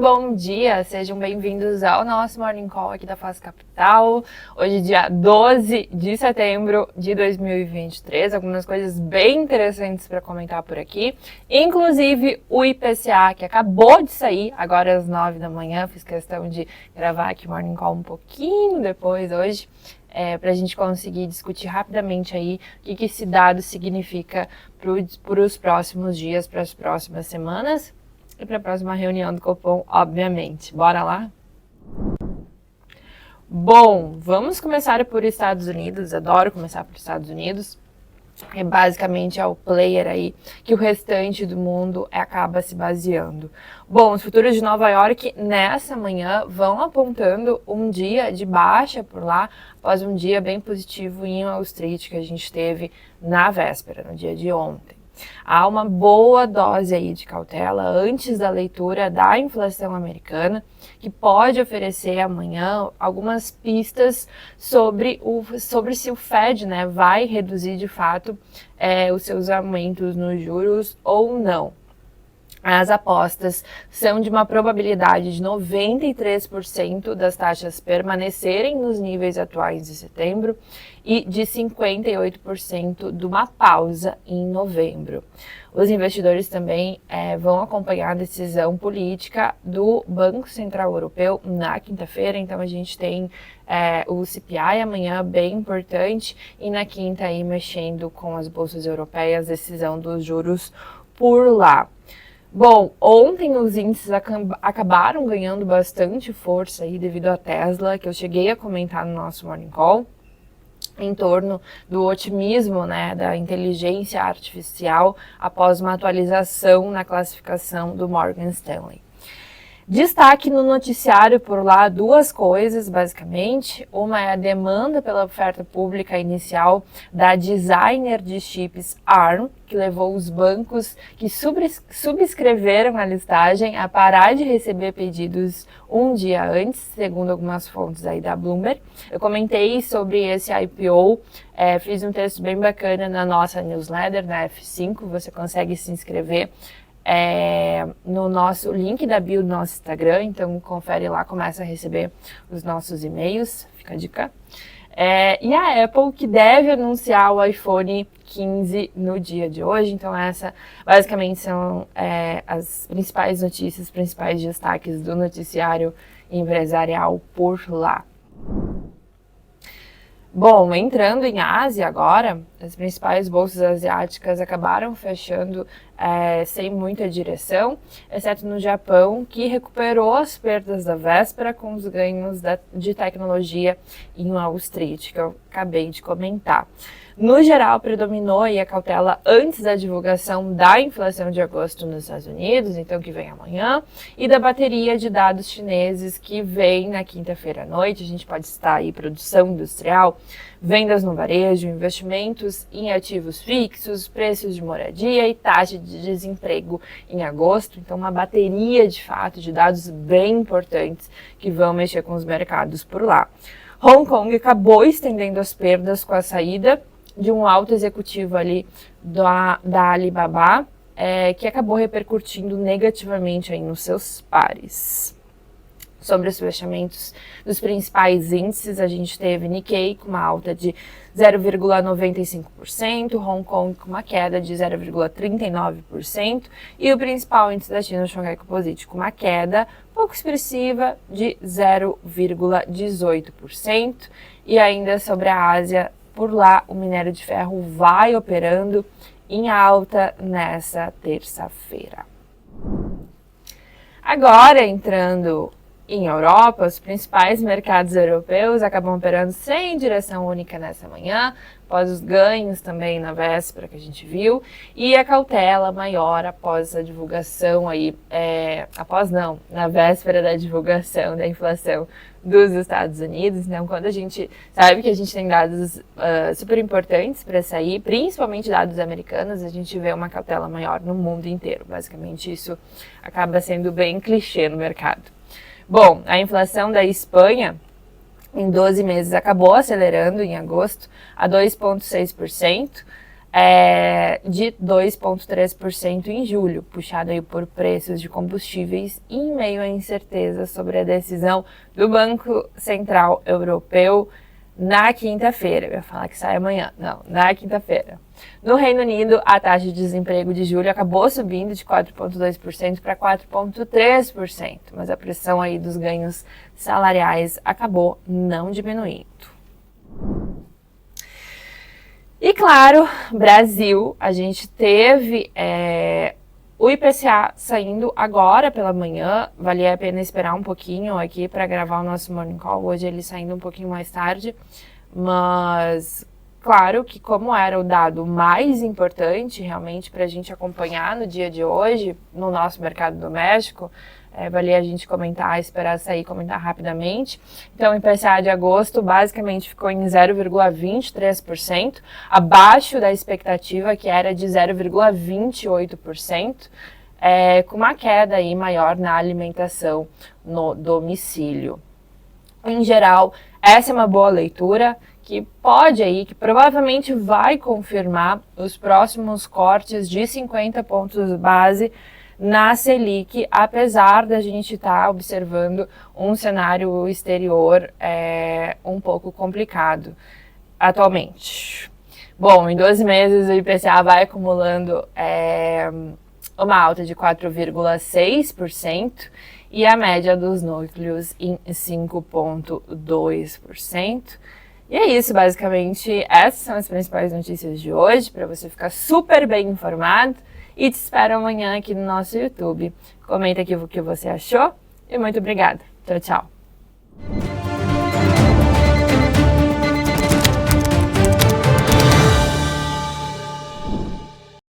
bom dia, sejam bem-vindos ao nosso Morning Call aqui da Fast Capital. Hoje, dia 12 de setembro de 2023, algumas coisas bem interessantes para comentar por aqui, inclusive o IPCA, que acabou de sair, agora às 9 da manhã, fiz questão de gravar aqui o Morning Call um pouquinho depois hoje, para a gente conseguir discutir rapidamente aí o que esse dado significa para os próximos dias, para as próximas semanas. E para a próxima reunião do Copom, obviamente. Bora lá? Bom, vamos começar por Estados Unidos. Adoro começar por Estados Unidos. Basicamente é o player aí que o restante do mundo acaba se baseando. Bom, os futuros de Nova York nessa manhã vão apontando um dia de baixa por lá, após um dia bem positivo em Wall Street que a gente teve na véspera, no dia de ontem. Há uma boa dose aí de cautela antes da leitura da inflação americana, que pode oferecer amanhã algumas pistas sobre se o Fed, vai reduzir de fato os seus aumentos nos juros ou não. As apostas são de uma probabilidade de 93% das taxas permanecerem nos níveis atuais de setembro e de 58% de uma pausa em novembro. Os investidores também vão acompanhar a decisão política do Banco Central Europeu na quinta-feira, então a gente tem o CPI amanhã bem importante e na quinta aí mexendo com as bolsas europeias, decisão dos juros por lá. Bom, ontem os índices acabaram ganhando bastante força aí devido à Tesla, que eu cheguei a comentar no nosso Morning Call, em torno do otimismo, da inteligência artificial após uma atualização na classificação do Morgan Stanley. Destaque no noticiário por lá duas coisas, basicamente. Uma é a demanda pela oferta pública inicial da designer de chips ARM, que levou os bancos que subscreveram a listagem a parar de receber pedidos um dia antes, segundo algumas fontes aí da Bloomberg. Eu comentei sobre esse IPO, fiz um texto bem bacana na nossa newsletter, na F5, você consegue se inscrever no nosso link da bio do nosso Instagram, então confere lá, começa a receber os nossos e-mails, fica a dica. E a Apple, que deve anunciar o iPhone 15 no dia de hoje, então essa basicamente são as principais notícias, os principais destaques do noticiário empresarial por lá. Bom, entrando em Ásia agora, as principais bolsas asiáticas acabaram fechando sem muita direção, exceto no Japão, que recuperou as perdas da véspera com os ganhos de tecnologia em Wall Street, que eu acabei de comentar. No geral, predominou aí a cautela antes da divulgação da inflação de agosto nos Estados Unidos, então que vem amanhã, e da bateria de dados chineses que vem na quinta-feira à noite. A gente pode citar aí produção industrial, vendas no varejo, investimentos em ativos fixos, preços de moradia e taxa de desemprego em agosto. Então, uma bateria de fato de dados bem importantes que vão mexer com os mercados por lá. Hong Kong acabou estendendo as perdas com a saída de um alto executivo ali da Alibaba, que acabou repercutindo negativamente aí nos seus pares. Sobre os fechamentos dos principais índices, a gente teve Nikkei com uma alta de 0,95%, Hong Kong com uma queda de 0,39% e o principal índice da China, o Shanghai Composite, com uma queda pouco expressiva de 0,18%. E ainda sobre a Ásia, por lá o minério de ferro vai operando em alta nessa terça-feira. Agora, entrando em Europa, os principais mercados europeus acabam operando sem direção única nessa manhã, após os ganhos também na véspera que a gente viu, e a cautela maior após a divulgação aí, na véspera da divulgação da inflação dos Estados Unidos. Então, quando a gente sabe que a gente tem dados super importantes para sair, principalmente dados americanos, a gente vê uma cautela maior no mundo inteiro. Basicamente, isso acaba sendo bem clichê no mercado. Bom, a inflação da Espanha em 12 meses acabou acelerando em agosto a 2,6%. de 2,3% em julho, puxado aí por preços de combustíveis em meio à incerteza sobre a decisão do Banco Central Europeu na quinta-feira. Eu ia falar que sai amanhã. Não, na quinta-feira. No Reino Unido, a taxa de desemprego de julho acabou subindo de 4,2% para 4,3%, mas a pressão aí dos ganhos salariais acabou não diminuindo. E claro, Brasil, a gente teve o IPCA saindo agora pela manhã, valia a pena esperar um pouquinho aqui para gravar o nosso Morning Call, hoje ele saindo um pouquinho mais tarde, mas claro que como era o dado mais importante realmente para a gente acompanhar no dia de hoje, no nosso mercado doméstico, valia a gente comentar, esperar sair, comentar rapidamente. Então, o IPCA de agosto basicamente ficou em 0,23%, abaixo da expectativa que era de 0,28%, com uma queda aí maior na alimentação no domicílio. Em geral, essa é uma boa leitura que pode aí, que provavelmente vai confirmar os próximos cortes de 50 pontos base na Selic, apesar da gente estar observando um cenário exterior um pouco complicado atualmente. Bom, em 12 meses o IPCA vai acumulando uma alta de 4,6% e a média dos núcleos em 5,2%. E é isso, basicamente, essas são as principais notícias de hoje, para você ficar super bem informado. E te espero amanhã aqui no nosso YouTube. Comenta aqui o que você achou e muito obrigada. Tchau, tchau.